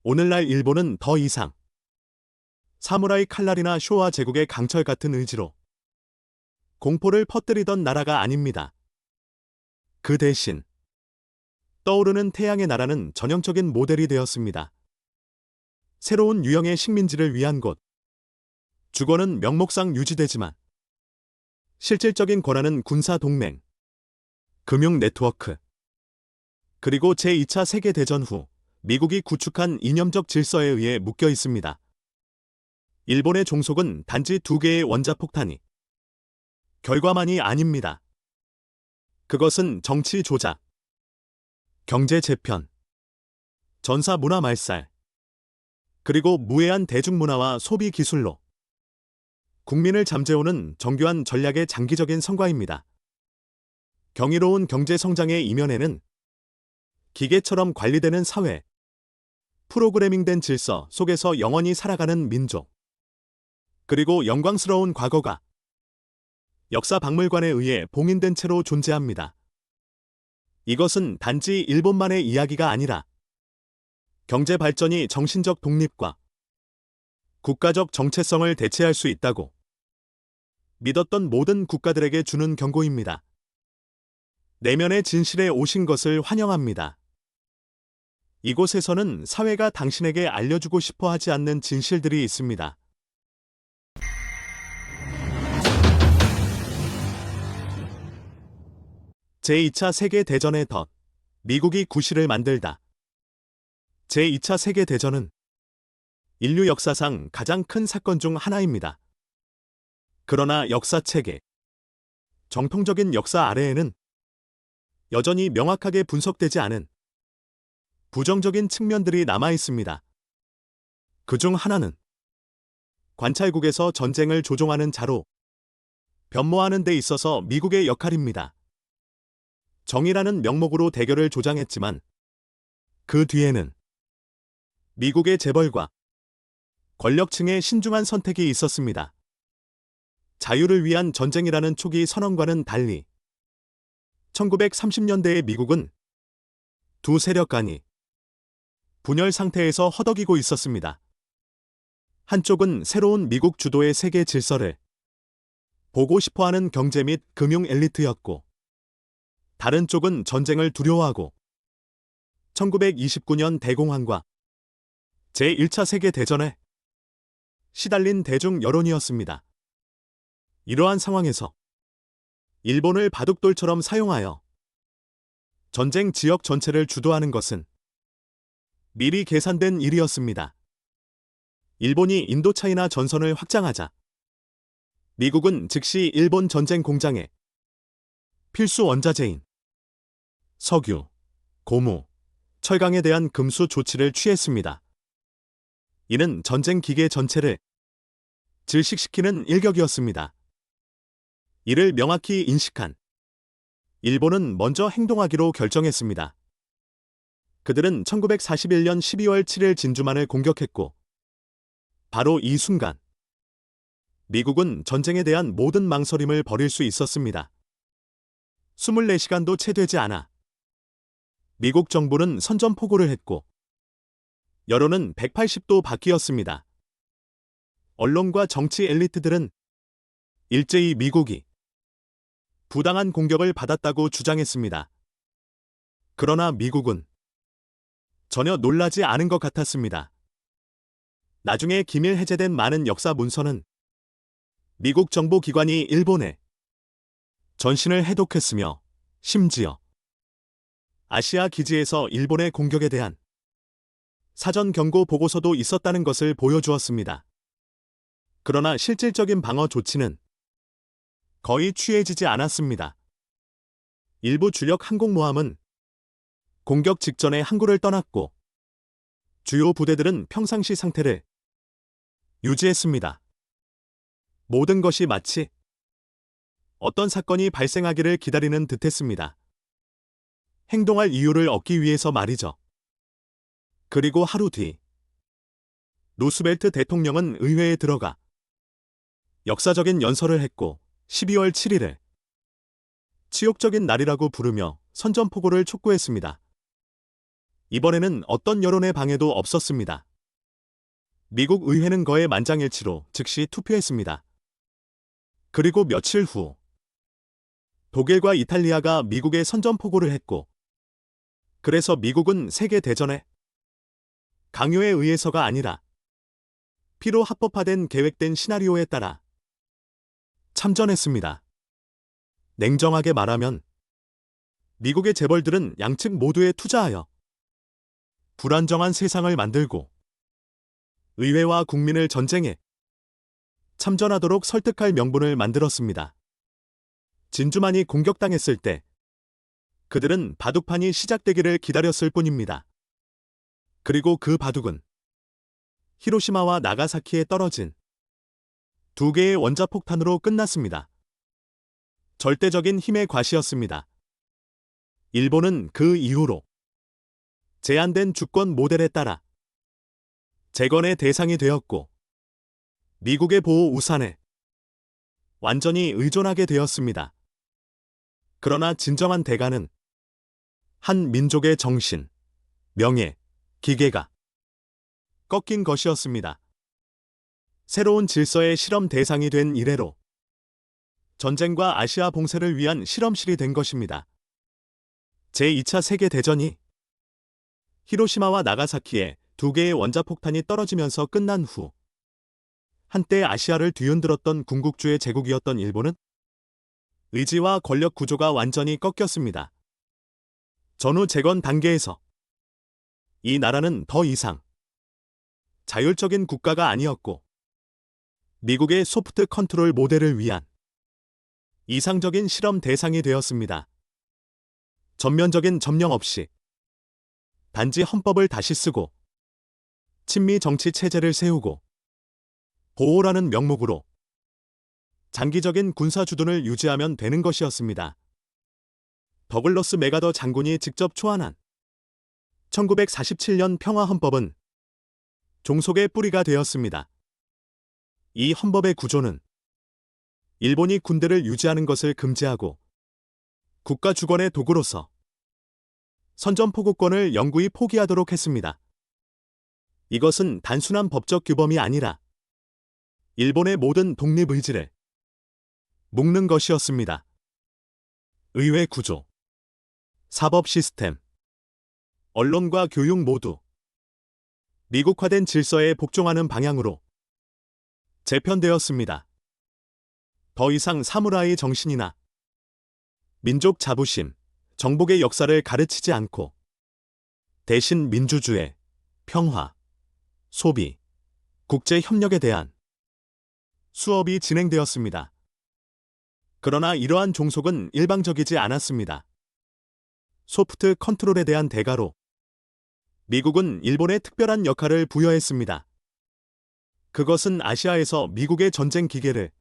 오늘날 일본은 더 이상 사무라이 칼날이나 쇼와 제국의 강철 같은 의지로 공포를 퍼뜨리던 나라가 아닙니다. 그 대신 떠오르는 태양의 나라는 전형적인 모델이 되었습니다. 새로운 유형의 식민지를 위한 곳. 주거는 명목상 유지되지만 실질적인 권한은 군사 동맹, 금융 네트워크, 그리고 제2차 세계대전 후 미국이 구축한 이념적 질서에 의해 묶여 있습니다. 일본의 종속은 단지 2개의 원자폭탄이 결과만이 아닙니다. 그것은 정치 조작, 경제 재편, 전사 문화 말살, 그리고 무해한 대중문화와 소비 기술로 국민을 잠재우는 정교한 전략의 장기적인 성과입니다. 경이로운 경제 성장의 이면에는 기계처럼 관리되는 사회, 프로그래밍된 질서 속에서 영원히 살아가는 민족, 그리고 영광스러운 과거가 역사 박물관에 의해 봉인된 채로 존재합니다. 이것은 단지 일본만의 이야기가 아니라 경제 발전이 정신적 독립과 국가적 정체성을 대체할 수 있다고 믿었던 모든 국가들에게 주는 경고입니다. 내면의 진실에 오신 것을 환영합니다. 이곳에서는 사회가 당신에게 알려주고 싶어 하지 않는 진실들이 있습니다. 제2차 세계대전의 덫, 미국이 구실을 만들다. 제2차 세계대전은 인류 역사상 가장 큰 사건 중 하나입니다. 그러나 역사체계, 정통적인 역사 아래에는 여전히 명확하게 분석되지 않은 부정적인 측면들이 남아 있습니다. 그중 하나는 관찰국에서 전쟁을 조종하는 자로 변모하는 데 있어서 미국의 역할입니다. 정의라는 명목으로 대결을 조장했지만 그 뒤에는 미국의 재벌과 권력층의 신중한 선택이 있었습니다. 자유를 위한 전쟁이라는 초기 선언과는 달리 1930년대의 미국은 두 세력 간이 분열 상태에서 허덕이고 있었습니다. 한쪽은 새로운 미국 주도의 세계 질서를 보고 싶어하는 경제 및 금융 엘리트였고, 다른 쪽은 전쟁을 두려워하고 1929년 대공황과 제1차 세계대전에 시달린 대중 여론이었습니다. 이러한 상황에서 일본을 바둑돌처럼 사용하여 전쟁 지역 전체를 주도하는 것은 미리 계산된 일이었습니다. 일본이 인도차이나 전선을 확장하자 미국은 즉시 일본 전쟁 공장에 필수 원자재인 석유, 고무, 철강에 대한 금수 조치를 취했습니다. 이는 전쟁 기계 전체를 질식시키는 일격이었습니다. 이를 명확히 인식한 일본은 먼저 행동하기로 결정했습니다. 그들은 1941년 12월 7일 진주만을 공격했고, 바로 이 순간 미국은 전쟁에 대한 모든 망설임을 버릴 수 있었습니다. 24시간도 채 되지 않아 미국 정부는 선전포고를 했고, 여론은 180도 바뀌었습니다. 언론과 정치 엘리트들은 일제히 미국이 부당한 공격을 받았다고 주장했습니다. 그러나 미국은 전혀 놀라지 않은 것 같았습니다. 나중에 기밀 해제된 많은 역사 문서는 미국 정보기관이 일본에 전신을 해독했으며, 심지어 아시아 기지에서 일본의 공격에 대한 사전 경고 보고서도 있었다는 것을 보여주었습니다. 그러나 실질적인 방어 조치는 거의 취해지지 않았습니다. 일부 주력 항공모함은 공격 직전에 항구를 떠났고, 주요 부대들은 평상시 상태를 유지했습니다. 모든 것이 마치 어떤 사건이 발생하기를 기다리는 듯했습니다. 행동할 이유를 얻기 위해서 말이죠. 그리고 하루 뒤, 루스벨트 대통령은 의회에 들어가 역사적인 연설을 했고, 12월 7일을 치욕적인 날이라고 부르며 선전포고를 촉구했습니다. 이번에는 어떤 여론의 방해도 없었습니다. 미국 의회는 거의 만장일치로 즉시 투표했습니다. 그리고 며칠 후 독일과 이탈리아가 미국에 선전포고를 했고, 그래서 미국은 세계대전에 강요에 의해서가 아니라 피로 합법화된 계획된 시나리오에 따라 참전했습니다. 냉정하게 말하면 미국의 재벌들은 양측 모두에 투자하여 불안정한 세상을 만들고 의회와 국민을 전쟁에 참전하도록 설득할 명분을 만들었습니다. 진주만이 공격당했을 때 그들은 바둑판이 시작되기를 기다렸을 뿐입니다. 그리고 그 바둑은 히로시마와 나가사키에 떨어진 두 개의 원자폭탄으로 끝났습니다. 절대적인 힘의 과시였습니다. 일본은 그 이후로 제한된 주권 모델에 따라 재건의 대상이 되었고, 미국의 보호 우산에 완전히 의존하게 되었습니다. 그러나 진정한 대가는 한 민족의 정신, 명예, 기계가 꺾인 것이었습니다. 새로운 질서의 실험 대상이 된 이래로 전쟁과 아시아 봉쇄를 위한 실험실이 된 것입니다. 제2차 세계대전이 히로시마와 나가사키에 두 개의 원자폭탄이 떨어지면서 끝난 후 한때 아시아를 뒤흔들었던 궁극주의 제국이었던 일본은 의지와 권력 구조가 완전히 꺾였습니다. 전후 재건 단계에서 이 나라는 더 이상 자율적인 국가가 아니었고, 미국의 소프트 컨트롤 모델을 위한 이상적인 실험 대상이 되었습니다. 전면적인 점령 없이 단지 헌법을 다시 쓰고 친미 정치 체제를 세우고 보호라는 명목으로 장기적인 군사 주둔을 유지하면 되는 것이었습니다. 더글러스 맥아더 장군이 직접 초안한 1947년 평화헌법은 종속의 뿌리가 되었습니다. 이 헌법의 구조는 일본이 군대를 유지하는 것을 금지하고 국가 주권의 도구로서 선전포고권을 영구히 포기하도록 했습니다. 이것은 단순한 법적 규범이 아니라 일본의 모든 독립 의지를 묶는 것이었습니다. 의회 구조, 사법 시스템, 언론과 교육 모두 미국화된 질서에 복종하는 방향으로 재편되었습니다. 더 이상 사무라이 정신이나 민족 자부심, 정복의 역사를 가르치지 않고 대신 민주주의, 평화, 소비, 국제 협력에 대한 수업이 진행되었습니다. 그러나 이러한 종속은 일방적이지 않았습니다. 소프트 컨트롤에 대한 대가로 미국은 일본에 특별한 역할을 부여했습니다. 그것은 아시아에서 미국의 전쟁 기계를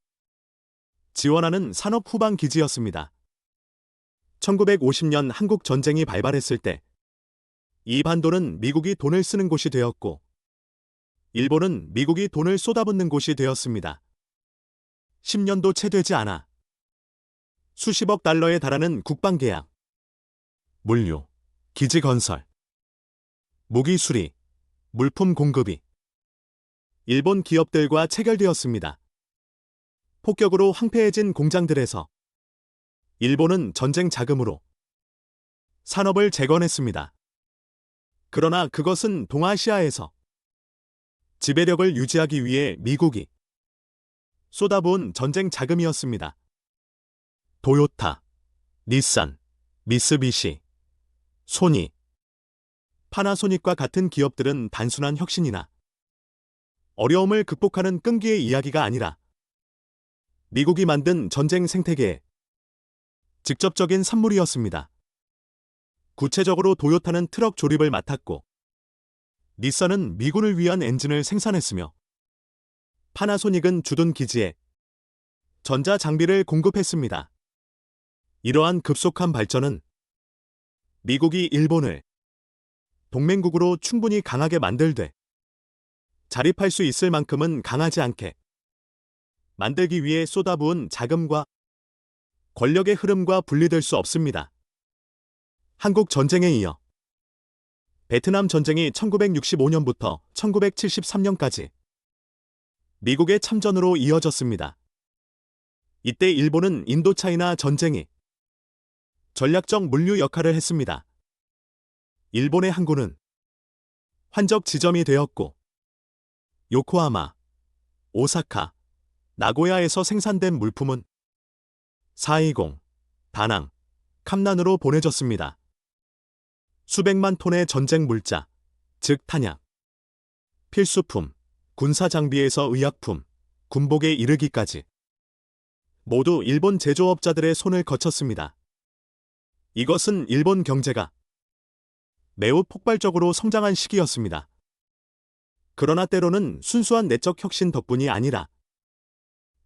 지원하는 산업 후방 기지였습니다. 1950년 한국 전쟁이 발발했을 때 이 반도는 미국이 돈을 쓰는 곳이 되었고, 일본은 미국이 돈을 쏟아붓는 곳이 되었습니다. 10년도 채 되지 않아 수십억 달러에 달하는 국방계약, 물류, 기지 건설, 무기 수리, 물품 공급이 일본 기업들과 체결되었습니다. 폭격으로 황폐해진 공장들에서 일본은 전쟁 자금으로 산업을 재건했습니다. 그러나 그것은 동아시아에서 지배력을 유지하기 위해 미국이 쏟아부은 전쟁 자금이었습니다. 도요타, 닛산, 미쓰비시, 소니, 파나소닉과 같은 기업들은 단순한 혁신이나 어려움을 극복하는 끈기의 이야기가 아니라 미국이 만든 전쟁 생태계의 직접적인 산물이었습니다. 구체적으로 도요타는 트럭 조립을 맡았고, 닛산은 미군을 위한 엔진을 생산했으며, 파나소닉은 주둔 기지에 전자 장비를 공급했습니다. 이러한 급속한 발전은 미국이 일본을 동맹국으로 충분히 강하게 만들되 자립할 수 있을 만큼은 강하지 않게 만들기 위해 쏟아부은 자금과 권력의 흐름과 분리될 수 없습니다. 한국 전쟁에 이어 베트남 전쟁이 1965년부터 1973년까지 미국의 참전으로 이어졌습니다. 이때 일본은 인도차이나 전쟁이 전략적 물류 역할을 했습니다. 일본의 항구는 환적 지점이 되었고 요코하마, 오사카, 나고야에서 생산된 물품은 420, 다낭, 캄난으로 보내졌습니다. 수백만 톤의 전쟁 물자, 즉 탄약, 필수품, 군사 장비에서 의약품, 군복에 이르기까지 모두 일본 제조업자들의 손을 거쳤습니다. 이것은 일본 경제가 매우 폭발적으로 성장한 시기였습니다. 그러나 때로는 순수한 내적 혁신 덕분이 아니라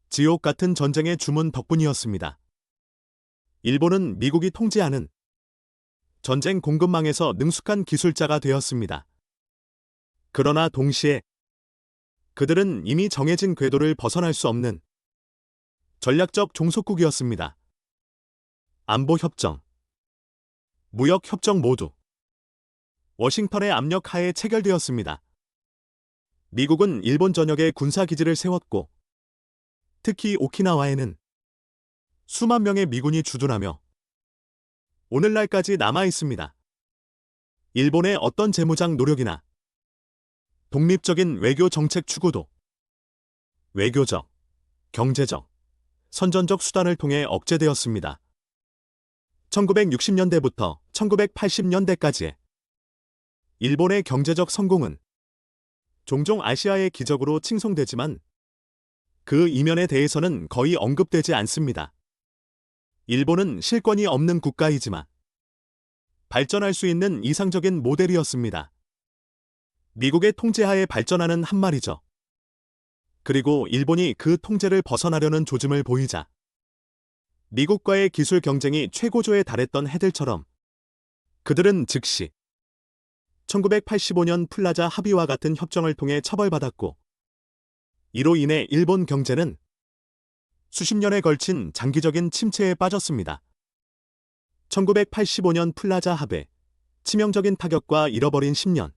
지옥 같은 전쟁의 주문 덕분이었습니다. 일본은 미국이 통제하는 전쟁 공급망에서 능숙한 기술자가 되었습니다. 그러나 동시에 그들은 이미 정해진 궤도를 벗어날 수 없는 전략적 종속국이었습니다. 안보협정, 무역협정 모두 워싱턴의 압력 하에 체결되었습니다. 미국은 일본 전역에 군사기지를 세웠고 특히 오키나와에는 수만 명의 미군이 주둔하며 오늘날까지 남아 있습니다. 일본의 어떤 재무장 노력이나 독립적인 외교 정책 추구도 외교적, 경제적, 선전적 수단을 통해 억제되었습니다. 1960년대부터 1980년대까지의 일본의 경제적 성공은 종종 아시아의 기적으로 칭송되지만 그 이면에 대해서는 거의 언급되지 않습니다. 일본은 실권이 없는 국가이지만 발전할 수 있는 이상적인 모델이었습니다. 미국의 통제하에 발전하는 한 말이죠. 그리고 일본이 그 통제를 벗어나려는 조짐을 보이자 미국과의 기술 경쟁이 최고조에 달했던 해들처럼 그들은 즉시 1985년 플라자 합의와 같은 협정을 통해 처벌받았고 이로 인해 일본 경제는 수십 년에 걸친 장기적인 침체에 빠졌습니다. 1985년 플라자 합의, 치명적인 타격과 잃어버린 10년.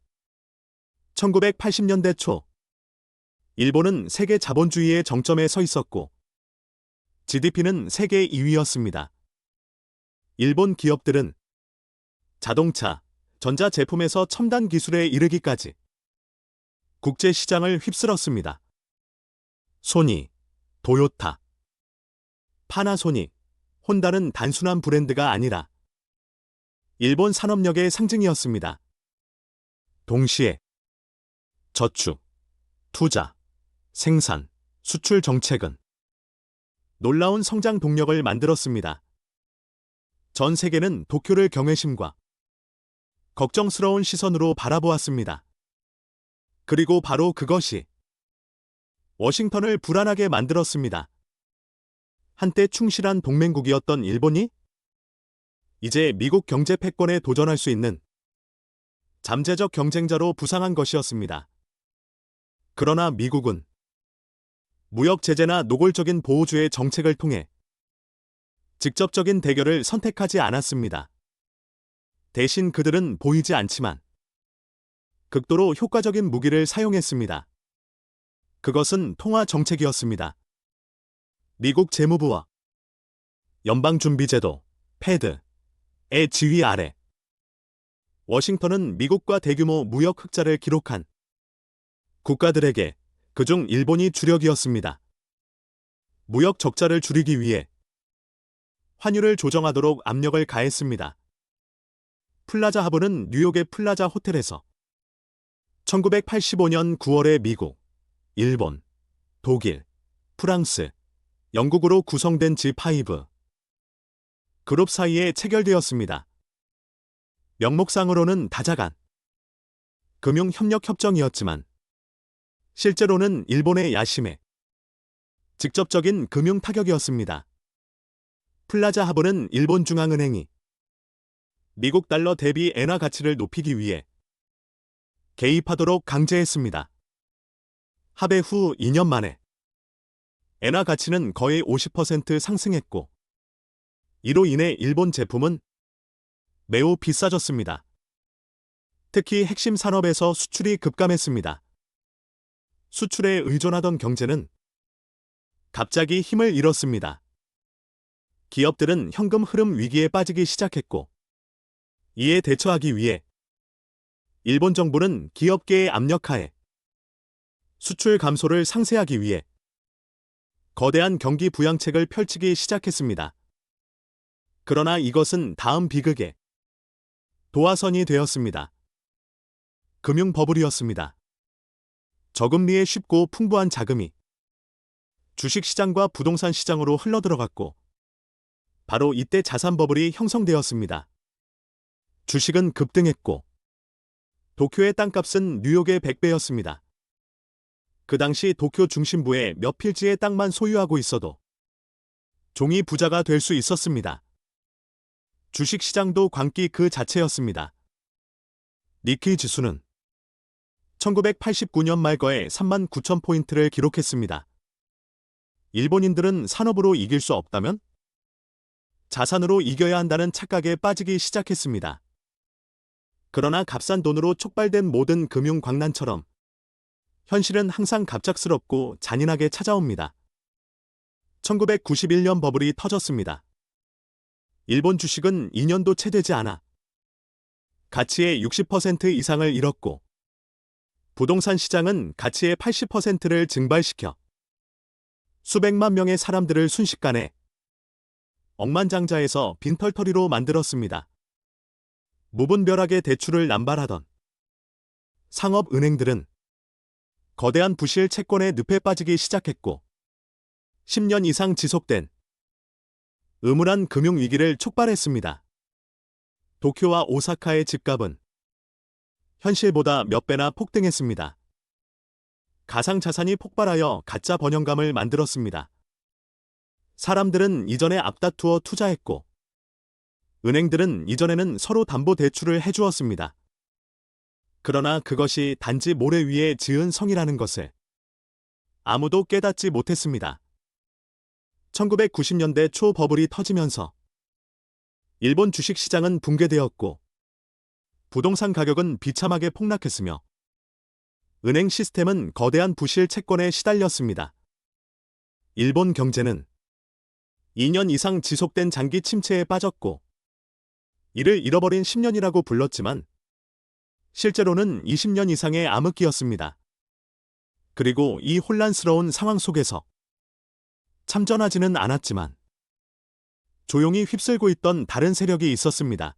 1980년대 초, 일본은 세계 자본주의의 정점에 서 있었고 GDP는 세계 2위였습니다. 일본 기업들은 자동차, 전자제품에서 첨단 기술에 이르기까지 국제 시장을 휩쓸었습니다. 소니, 도요타, 파나소닉, 혼다는 단순한 브랜드가 아니라 일본 산업력의 상징이었습니다. 동시에 저축, 투자, 생산, 수출 정책은 놀라운 성장 동력을 만들었습니다. 전 세계는 도쿄를 경외심과 걱정스러운 시선으로 바라보았습니다. 그리고 바로 그것이 워싱턴을 불안하게 만들었습니다. 한때 충실한 동맹국이었던 일본이 이제 미국 경제 패권에 도전할 수 있는 잠재적 경쟁자로 부상한 것이었습니다. 그러나 미국은 무역 제재나 노골적인 보호주의 정책을 통해 직접적인 대결을 선택하지 않았습니다. 대신 그들은 보이지 않지만 극도로 효과적인 무기를 사용했습니다. 그것은 통화 정책이었습니다. 미국 재무부와 연방준비제도, 패드의 지휘 아래 워싱턴은 미국과 대규모 무역 흑자를 기록한 국가들에게 그중 일본이 주력이었습니다. 무역 적자를 줄이기 위해 환율을 조정하도록 압력을 가했습니다. 플라자 하브는 뉴욕의 플라자 호텔에서 1985년 9월에 미국, 일본, 독일, 프랑스, 영국으로 구성된 G5 그룹 사이에 체결되었습니다. 명목상으로는 다자간 금융협력협정이었지만 실제로는 일본의 야심에 직접적인 금융 타격이었습니다. 플라자 하브는 일본 중앙은행이 미국 달러 대비 엔화 가치를 높이기 위해 개입하도록 강제했습니다. 합의 후 2년 만에 엔화 가치는 거의 50% 상승했고 이로 인해 일본 제품은 매우 비싸졌습니다. 특히 핵심 산업에서 수출이 급감했습니다. 수출에 의존하던 경제는 갑자기 힘을 잃었습니다. 기업들은 현금 흐름 위기에 빠지기 시작했고, 이에 대처하기 위해 일본 정부는 기업계의 압력하에 수출 감소를 상쇄하기 위해 거대한 경기 부양책을 펼치기 시작했습니다. 그러나 이것은 다음 비극의 도화선이 되었습니다. 금융 버블이었습니다. 저금리에 쉽고 풍부한 자금이 주식시장과 부동산 시장으로 흘러들어갔고, 바로 이때 자산 버블이 형성되었습니다. 주식은 급등했고, 도쿄의 땅값은 뉴욕의 100배였습니다. 그 당시 도쿄 중심부에 몇 필지의 땅만 소유하고 있어도 종이 부자가 될 수 있었습니다. 주식시장도 광기 그 자체였습니다. 니케이 지수는 1989년 말 거에 39,000포인트를 기록했습니다. 일본인들은 산업으로 이길 수 없다면 자산으로 이겨야 한다는 착각에 빠지기 시작했습니다. 그러나 값싼 돈으로 촉발된 모든 금융 광란처럼 현실은 항상 갑작스럽고 잔인하게 찾아옵니다. 1991년 버블이 터졌습니다. 일본 주식은 2년도 채 되지 않아 가치의 60% 이상을 잃었고, 부동산 시장은 가치의 80%를 증발시켜 수백만 명의 사람들을 순식간에 억만장자에서 빈털터리로 만들었습니다. 무분별하게 대출을 남발하던 상업은행들은 거대한 부실 채권의 늪에 빠지기 시작했고, 10년 이상 지속된 음울한 금융위기를 촉발했습니다. 도쿄와 오사카의 집값은 현실보다 몇 배나 폭등했습니다. 가상자산이 폭발하여 가짜 번영감을 만들었습니다. 사람들은 이전에 앞다투어 투자했고, 은행들은 이전에는 서로 담보대출을 해주었습니다. 그러나 그것이 단지 모래 위에 지은 성이라는 것을 아무도 깨닫지 못했습니다. 1990년대 초 버블이 터지면서 일본 주식시장은 붕괴되었고, 부동산 가격은 비참하게 폭락했으며, 은행 시스템은 거대한 부실 채권에 시달렸습니다. 일본 경제는 2년 이상 지속된 장기 침체에 빠졌고, 이를 잃어버린 10년이라고 불렀지만 실제로는 20년 이상의 암흑기였습니다. 그리고 이 혼란스러운 상황 속에서 참전하지는 않았지만 조용히 휩쓸고 있던 다른 세력이 있었습니다.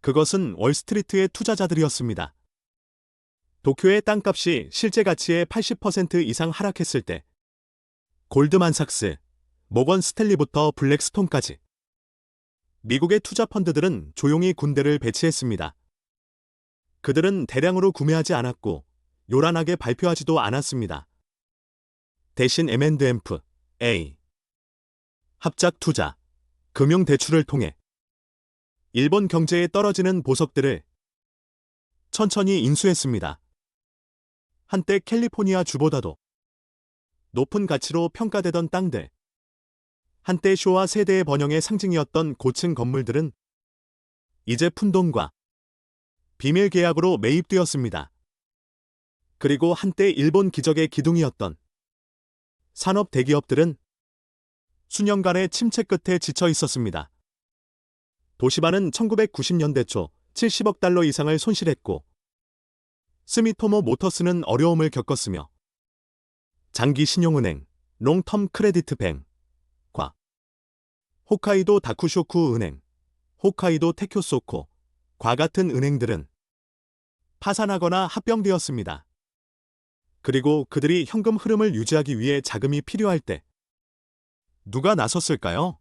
그것은 월스트리트의 투자자들이었습니다. 도쿄의 땅값이 실제 가치의 80% 이상 하락했을 때 골드만삭스, 모건 스탠리부터 블랙스톤까지 미국의 투자 펀드들은 조용히 군대를 배치했습니다. 그들은 대량으로 구매하지 않았고 요란하게 발표하지도 않았습니다. 대신 M&A, 합작 투자, 금융 대출을 통해 일본 경제에 떨어지는 보석들을 천천히 인수했습니다. 한때 캘리포니아 주보다도 높은 가치로 평가되던 땅들, 한때 쇼와 세대의 번영의 상징이었던 고층 건물들은 이제 푼돈과 비밀 계약으로 매입되었습니다. 그리고 한때 일본 기적의 기둥이었던 산업 대기업들은 수년간의 침체 끝에 지쳐 있었습니다. 도시바는 1990년대 초 70억 달러 이상을 손실했고, 스미토모 모터스는 어려움을 겪었으며, 장기 신용은행, 롱텀 크레디트 뱅과 홋카이도 다쿠쇼쿠 은행, 홋카이도 테쿄소코과 같은 은행들은 파산하거나 합병되었습니다. 그리고 그들이 현금 흐름을 유지하기 위해 자금이 필요할 때 누가 나섰을까요?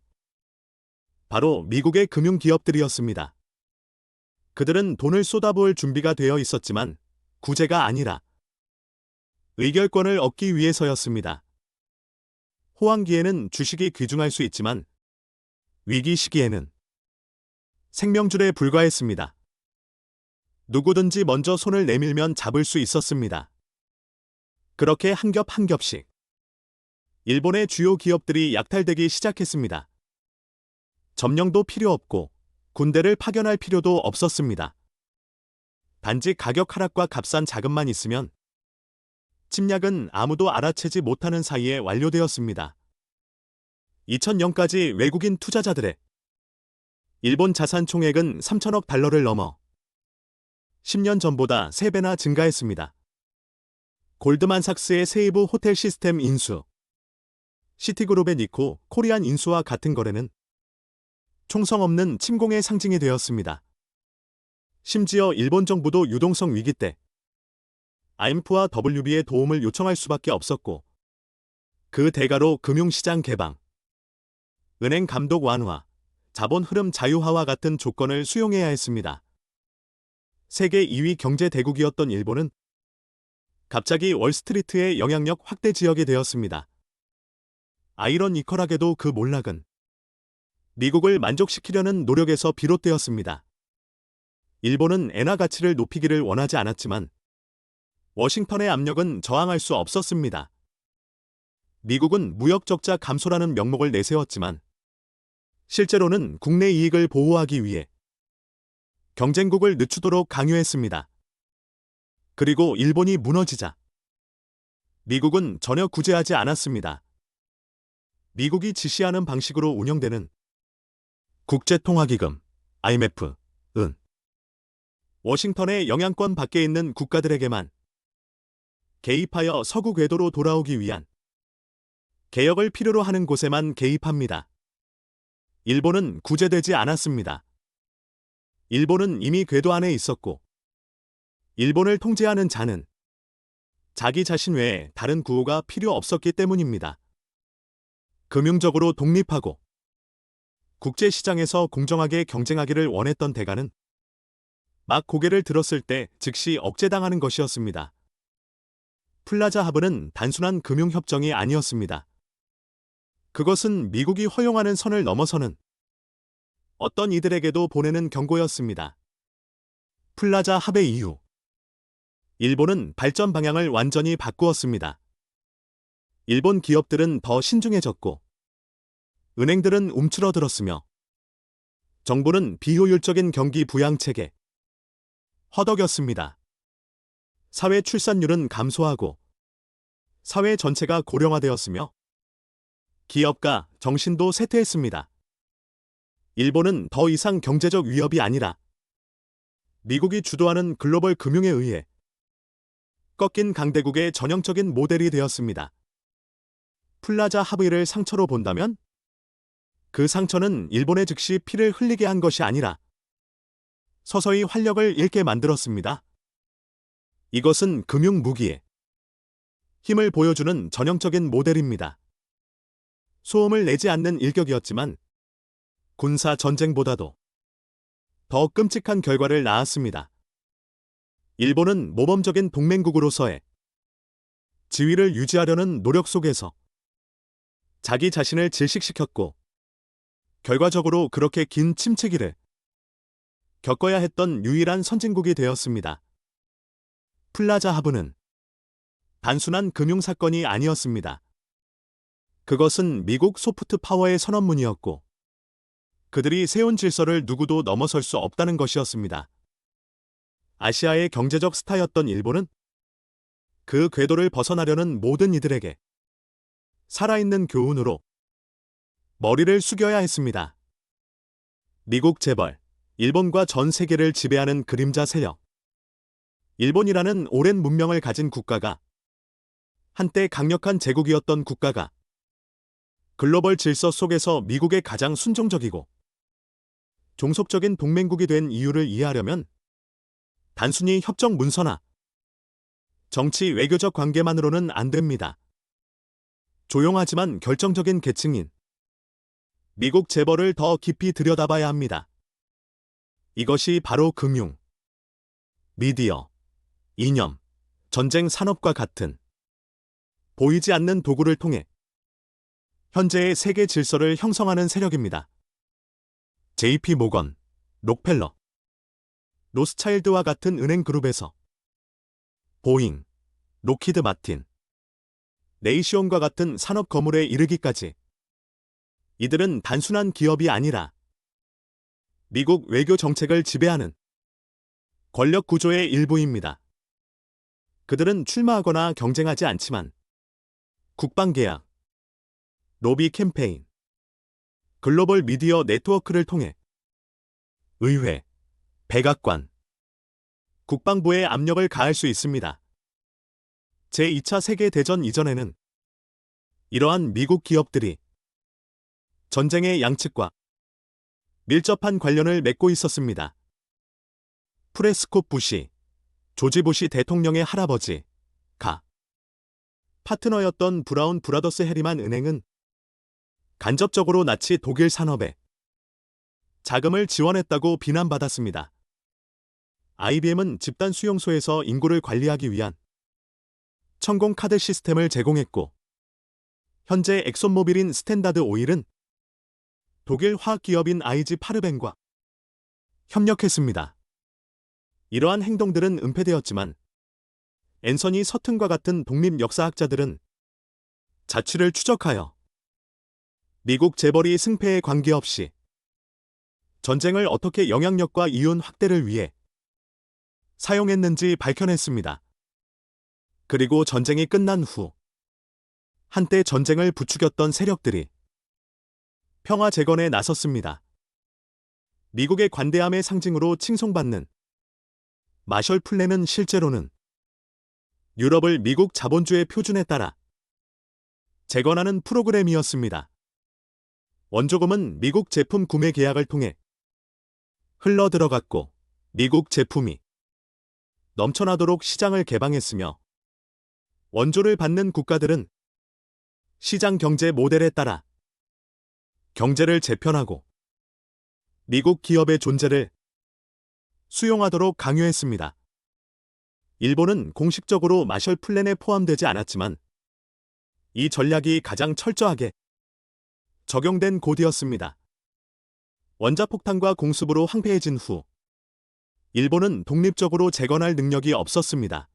바로 미국의 금융기업들이었습니다. 그들은 돈을 쏟아부을 준비가 되어 있었지만 구제가 아니라 의결권을 얻기 위해서였습니다. 호황기에는 주식이 귀중할 수 있지만 위기 시기에는 생명줄에 불과했습니다. 누구든지 먼저 손을 내밀면 잡을 수 있었습니다. 그렇게 한 겹 한 겹씩 일본의 주요 기업들이 약탈되기 시작했습니다. 점령도 필요 없고 군대를 파견할 필요도 없었습니다. 단지 가격 하락과 값싼 자금만 있으면 침략은 아무도 알아채지 못하는 사이에 완료되었습니다. 2000년까지 외국인 투자자들의 일본 자산 총액은 3천억 달러를 넘어 10년 전보다 3배나 증가했습니다. 골드만삭스의 세이브 호텔 시스템 인수, 시티그룹의 니코, 코리안 인수와 같은 거래는 총성 없는 침공의 상징이 되었습니다. 심지어 일본 정부도 유동성 위기 때 IMF와 WB의 도움을 요청할 수밖에 없었고, 그 대가로 금융시장 개방, 은행 감독 완화, 자본 흐름 자유화와 같은 조건을 수용해야 했습니다. 세계 2위 경제 대국이었던 일본은 갑자기 월스트리트의 영향력 확대 지역이 되었습니다. 아이러니컬하게도 그 몰락은 미국을 만족시키려는 노력에서 비롯되었습니다. 일본은 엔화 가치를 높이기를 원하지 않았지만 워싱턴의 압력은 저항할 수 없었습니다. 미국은 무역 적자 감소라는 명목을 내세웠지만 실제로는 국내 이익을 보호하기 위해 경쟁국을 늦추도록 강요했습니다. 그리고 일본이 무너지자 미국은 전혀 구제하지 않았습니다. 미국이 지시하는 방식으로 운영되는 국제통화기금, IMF, 은 워싱턴의 영향권 밖에 있는 국가들에게만 개입하여 서구 궤도로 돌아오기 위한 개혁을 필요로 하는 곳에만 개입합니다. 일본은 구제되지 않았습니다. 일본은 이미 궤도 안에 있었고, 일본을 통제하는 자는 자기 자신 외에 다른 구호가 필요 없었기 때문입니다. 금융적으로 독립하고 국제시장에서 공정하게 경쟁하기를 원했던 대가는 막 고개를 들었을 때 즉시 억제당하는 것이었습니다. 플라자 합의는 단순한 금융협정이 아니었습니다. 그것은 미국이 허용하는 선을 넘어서는 어떤 이들에게도 보내는 경고였습니다. 플라자 합의 이후 일본은 발전 방향을 완전히 바꾸었습니다. 일본 기업들은 더 신중해졌고 은행들은 움츠러들었으며 정부는 비효율적인 경기 부양 체계 허덕였습니다. 사회 출산율은 감소하고 사회 전체가 고령화되었으며 기업가 정신도 쇠퇴했습니다. 일본은 더 이상 경제적 위협이 아니라 미국이 주도하는 글로벌 금융에 의해 꺾인 강대국의 전형적인 모델이 되었습니다. 플라자 합의를 상처로 본다면 그 상처는 일본에 즉시 피를 흘리게 한 것이 아니라 서서히 활력을 잃게 만들었습니다. 이것은 금융 무기의 힘을 보여주는 전형적인 모델입니다. 소음을 내지 않는 일격이었지만 군사 전쟁보다도 더 끔찍한 결과를 낳았습니다. 일본은 모범적인 동맹국으로서의 지위를 유지하려는 노력 속에서 자기 자신을 질식시켰고 결과적으로 그렇게 긴 침체기를 겪어야 했던 유일한 선진국이 되었습니다. 플라자 합의는 단순한 금융사건이 아니었습니다. 그것은 미국 소프트 파워의 선언문이었고 그들이 세운 질서를 누구도 넘어설 수 없다는 것이었습니다. 아시아의 경제적 스타였던 일본은 그 궤도를 벗어나려는 모든 이들에게 살아있는 교훈으로 머리를 숙여야 했습니다. 미국 재벌, 일본과 전 세계를 지배하는 그림자 세력. 일본이라는 오랜 문명을 가진 국가가 한때 강력한 제국이었던 국가가 글로벌 질서 속에서 미국의 가장 순종적이고 종속적인 동맹국이 된 이유를 이해하려면 단순히 협정 문서나 정치 외교적 관계만으로는 안 됩니다. 조용하지만 결정적인 계층인 미국 재벌을 더 깊이 들여다봐야 합니다. 이것이 바로 금융, 미디어, 이념, 전쟁 산업과 같은 보이지 않는 도구를 통해 현재의 세계 질서를 형성하는 세력입니다. JP 모건, 록펠러, 로스차일드와 같은 은행 그룹에서 보잉, 록히드 마틴, 네이시온과 같은 산업 거물에 이르기까지 이들은 단순한 기업이 아니라 미국 외교 정책을 지배하는 권력 구조의 일부입니다. 그들은 출마하거나 경쟁하지 않지만 국방계약, 로비 캠페인, 글로벌 미디어 네트워크를 통해 의회, 백악관, 국방부에 압력을 가할 수 있습니다. 제2차 세계대전 이전에는 이러한 미국 기업들이 전쟁의 양측과 밀접한 관련을 맺고 있었습니다. 프레스콧 부시, 조지 부시 대통령의 할아버지, 가 파트너였던 브라운 브라더스 해리만 은행은 간접적으로 나치 독일 산업에 자금을 지원했다고 비난받았습니다. IBM은 집단 수용소에서 인구를 관리하기 위한 천공 카드 시스템을 제공했고, 현재 엑손모빌인 스탠다드 오일은 독일 화학기업인 IG 파르벤과 협력했습니다. 이러한 행동들은 은폐되었지만 앤서니 서튼과 같은 독립 역사학자들은 자취를 추적하여 미국 재벌이 승패에 관계없이 전쟁을 어떻게 영향력과 이윤 확대를 위해 사용했는지 밝혀냈습니다. 그리고 전쟁이 끝난 후 한때 전쟁을 부추겼던 세력들이 평화 재건에 나섰습니다. 미국의 관대함의 상징으로 칭송받는 마셜 플랜은 실제로는 유럽을 미국 자본주의 표준에 따라 재건하는 프로그램이었습니다. 원조금은 미국 제품 구매 계약을 통해 흘러 들어갔고, 미국 제품이 넘쳐나도록 시장을 개방했으며, 원조를 받는 국가들은 시장 경제 모델에 따라 경제를 재편하고 미국 기업의 존재를 수용하도록 강요했습니다. 일본은 공식적으로 마셜 플랜에 포함되지 않았지만 이 전략이 가장 철저하게 적용된 곳이었습니다. 원자폭탄과 공습으로 황폐해진 후 일본은 독립적으로 재건할 능력이 없었습니다.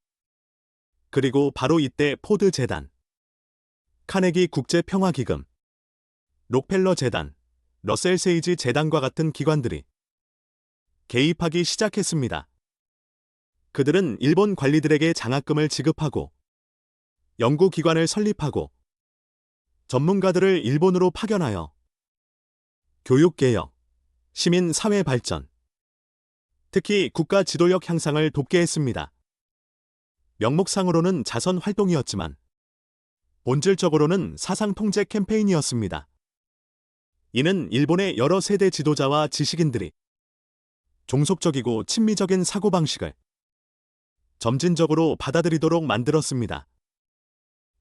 그리고 바로 이때 포드 재단, 카네기 국제평화기금, 록펠러 재단, 러셀 세이지 재단과 같은 기관들이 개입하기 시작했습니다. 그들은 일본 관리들에게 장학금을 지급하고 연구기관을 설립하고 전문가들을 일본으로 파견하여 교육개혁, 시민사회 발전, 특히 국가 지도력 향상을 돕게 했습니다. 명목상으로는 자선 활동이었지만 본질적으로는 사상 통제 캠페인이었습니다. 이는 일본의 여러 세대 지도자와 지식인들이 종속적이고 친미적인 사고방식을 점진적으로 받아들이도록 만들었습니다.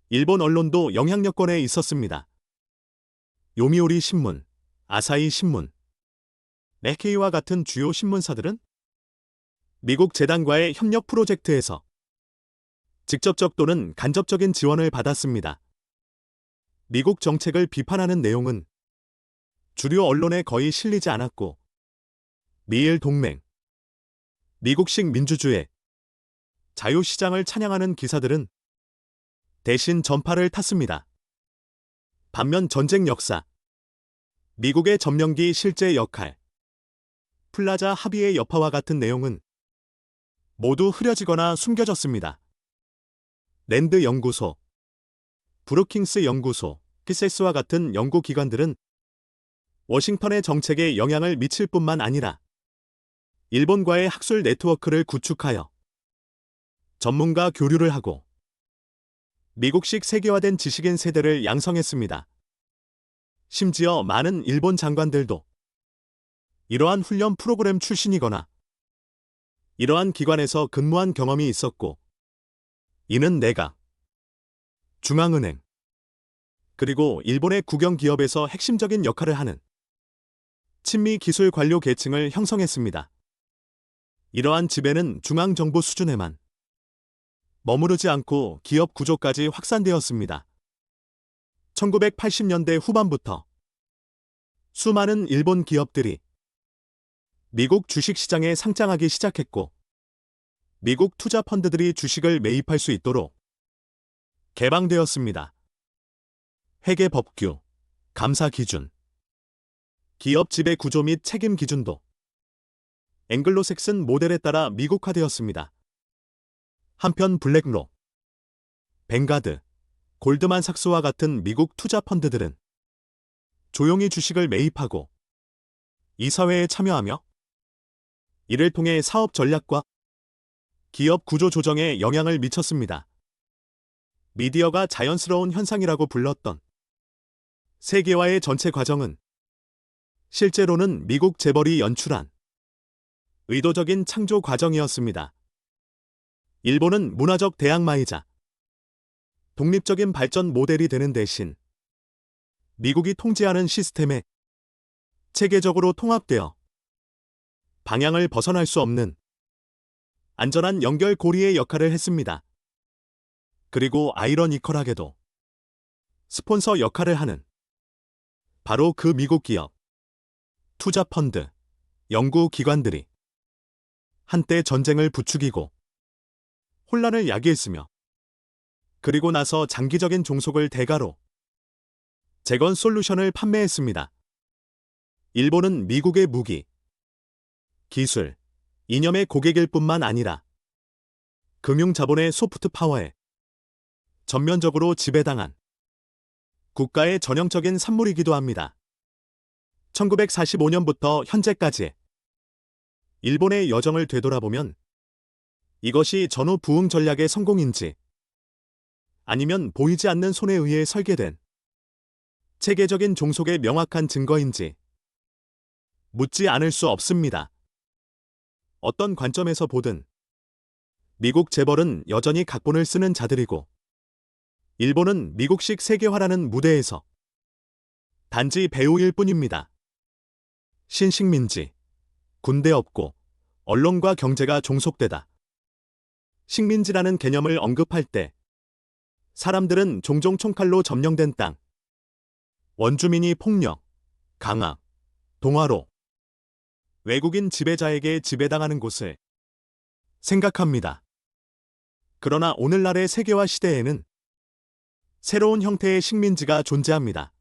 일본 언론도 영향력권에 있었습니다. 요미우리 신문, 아사히 신문, 네케이와 같은 주요 신문사들은 미국 재단과의 협력 프로젝트에서 직접적 또는 간접적인 지원을 받았습니다. 미국 정책을 비판하는 내용은 주류 언론에 거의 실리지 않았고, 미일 동맹, 미국식 민주주의, 자유시장을 찬양하는 기사들은 대신 전파를 탔습니다. 반면 전쟁 역사, 미국의 점령기 실제 역할, 플라자 합의의 여파와 같은 내용은 모두 흐려지거나 숨겨졌습니다. 랜드 연구소, 브루킹스 연구소, 키세스와 같은 연구기관들은 워싱턴의 정책에 영향을 미칠 뿐만 아니라 일본과의 학술 네트워크를 구축하여 전문가 교류를 하고 미국식 세계화된 지식인 세대를 양성했습니다. 심지어 많은 일본 장관들도 이러한 훈련 프로그램 출신이거나 이러한 기관에서 근무한 경험이 있었고, 이는 내각, 중앙은행, 그리고 일본의 국영기업에서 핵심적인 역할을 하는 친미 기술 관료 계층을 형성했습니다. 이러한 지배는 중앙정부 수준에만 머무르지 않고 기업 구조까지 확산되었습니다. 1980년대 후반부터 수많은 일본 기업들이 미국 주식시장에 상장하기 시작했고, 미국 투자 펀드들이 주식을 매입할 수 있도록 개방되었습니다. 회계 법규, 감사 기준, 기업 지배 구조 및 책임 기준도 앵글로색슨 모델에 따라 미국화되었습니다. 한편 블랙록, 뱅가드, 골드만삭스와 같은 미국 투자 펀드들은 조용히 주식을 매입하고 이사회에 참여하며 이를 통해 사업 전략과 기업 구조 조정에 영향을 미쳤습니다. 미디어가 자연스러운 현상이라고 불렀던 세계화의 전체 과정은 실제로는 미국 재벌이 연출한 의도적인 창조 과정이었습니다. 일본은 문화적 대항마이자 독립적인 발전 모델이 되는 대신 미국이 통제하는 시스템에 체계적으로 통합되어 방향을 벗어날 수 없는 안전한 연결고리의 역할을 했습니다. 그리고 아이러니컬하게도 스폰서 역할을 하는 바로 그 미국 기업, 투자 펀드, 연구기관들이 한때 전쟁을 부추기고 혼란을 야기했으며 그리고 나서 장기적인 종속을 대가로 재건 솔루션을 판매했습니다. 일본은 미국의 무기, 기술, 이념의 고객일 뿐만 아니라 금융자본의 소프트 파워에 전면적으로 지배당한 국가의 전형적인 산물이기도 합니다. 1945년부터 현재까지의 일본의 여정을 되돌아보면 이것이 전후 부흥 전략의 성공인지 아니면 보이지 않는 손에 의해 설계된 체계적인 종속의 명확한 증거인지 묻지 않을 수 없습니다. 어떤 관점에서 보든 미국 재벌은 여전히 각본을 쓰는 자들이고 일본은 미국식 세계화라는 무대에서 단지 배우일 뿐입니다. 신식민지, 군대 없고 언론과 경제가 종속되다. 식민지라는 개념을 언급할 때 사람들은 종종 총칼로 점령된 땅, 원주민이 폭력, 강압, 동화로, 외국인 지배자에게 지배당하는 곳을 생각합니다. 그러나 오늘날의 세계화 시대에는 새로운 형태의 식민지가 존재합니다.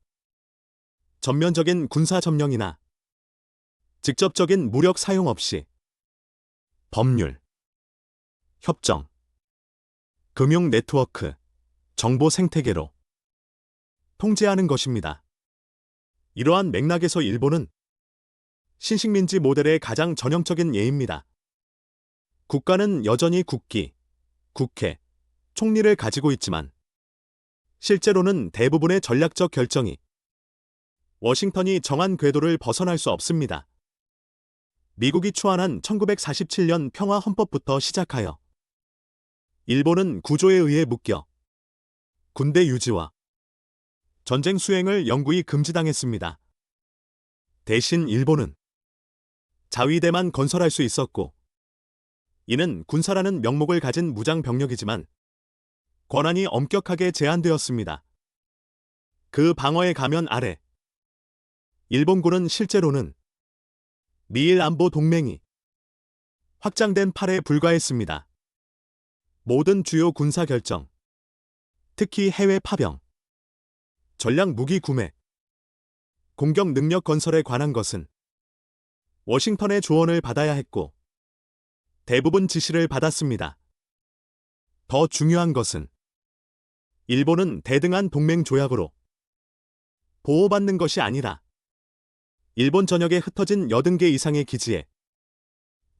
전면적인 군사 점령이나 직접적인 무력 사용 없이 법률, 협정, 금융 네트워크, 정보 생태계로 통제하는 것입니다. 이러한 맥락에서 일본은 신식민지 모델의 가장 전형적인 예입니다. 국가는 여전히 국기, 국회, 총리를 가지고 있지만 실제로는 대부분의 전략적 결정이 워싱턴이 정한 궤도를 벗어날 수 없습니다. 미국이 추안한 1947년 평화헌법부터 시작하여 일본은 구조에 의해 묶여 군대 유지와 전쟁 수행을 영구히 금지당했습니다. 대신 일본은 자위대만 건설할 수 있었고 이는 군사라는 명목을 가진 무장 병력이지만 권한이 엄격하게 제한되었습니다. 그 방어의 가면 아래 일본군은 실제로는 미일 안보 동맹이 확장된 팔에 불과했습니다. 모든 주요 군사 결정, 특히 해외 파병, 전략 무기 구매, 공격 능력 건설에 관한 것은 워싱턴의 조언을 받아야 했고 대부분 지시를 받았습니다. 더 중요한 것은 일본은 대등한 동맹 조약으로 보호받는 것이 아니라 일본 전역에 흩어진 80개 이상의 기지에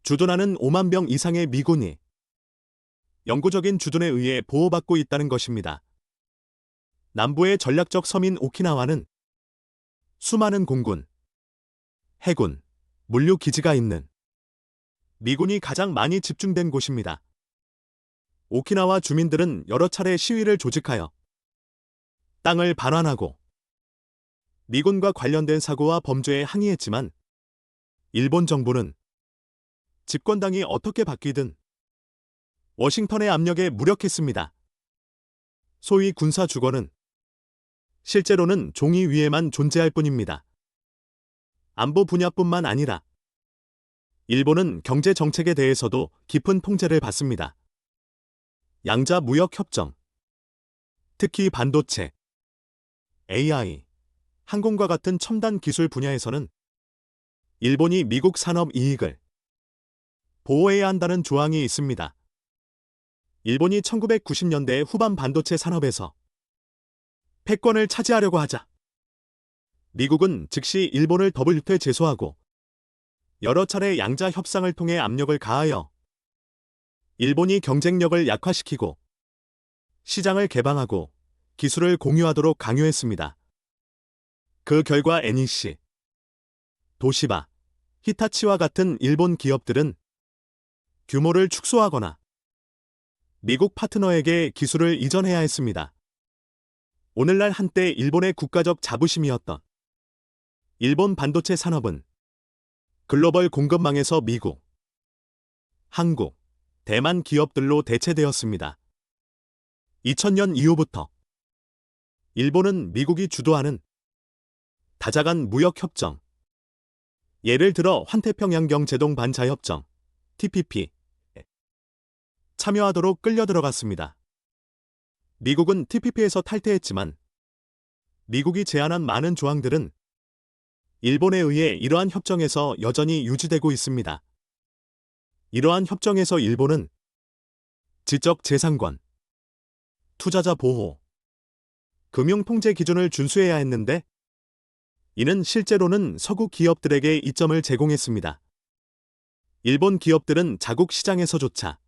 주둔하는 5만 명 이상의 미군이 영구적인 주둔에 의해 보호받고 있다는 것입니다. 남부의 전략적 섬인 오키나와는 수많은 공군, 해군, 물류 기지가 있는 미군이 가장 많이 집중된 곳입니다. 오키나와 주민들은 여러 차례 시위를 조직하여 땅을 반환하고 미군과 관련된 사고와 범죄에 항의했지만 일본 정부는 집권당이 어떻게 바뀌든 워싱턴의 압력에 무력했습니다. 소위 군사 주권은 실제로는 종이 위에만 존재할 뿐입니다. 안보 분야뿐만 아니라 일본은 경제 정책에 대해서도 깊은 통제를 받습니다. 양자 무역 협정, 특히 반도체, AI, 항공과 같은 첨단 기술 분야에서는 일본이 미국 산업 이익을 보호해야 한다는 조항이 있습니다. 일본이 1990년대 후반 반도체 산업에서 패권을 차지하려고 하자 미국은 즉시 일본을 WTO에 제소하고 여러 차례 양자 협상을 통해 압력을 가하여 일본이 경쟁력을 약화시키고 시장을 개방하고 기술을 공유하도록 강요했습니다. 그 결과 NEC, 도시바, 히타치와 같은 일본 기업들은 규모를 축소하거나 미국 파트너에게 기술을 이전해야 했습니다. 오늘날 한때 일본의 국가적 자부심이었던 일본 반도체 산업은 글로벌 공급망에서 미국, 한국, 대만 기업들로 대체되었습니다. 2000년 이후부터 일본은 미국이 주도하는 다자간 무역협정, 예를 들어 환태평양경 제동반자협정, TPP에 참여하도록 끌려 들어갔습니다. 미국은 TPP에서 탈퇴했지만 미국이 제안한 많은 조항들은 일본에 의해 이러한 협정에서 여전히 유지되고 있습니다. 이러한 협정에서 일본은 지적 재산권, 투자자 보호, 금융 통제 기준을 준수해야 했는데 이는 실제로는 서구 기업들에게 이점을 제공했습니다. 일본 기업들은 자국 시장에서조차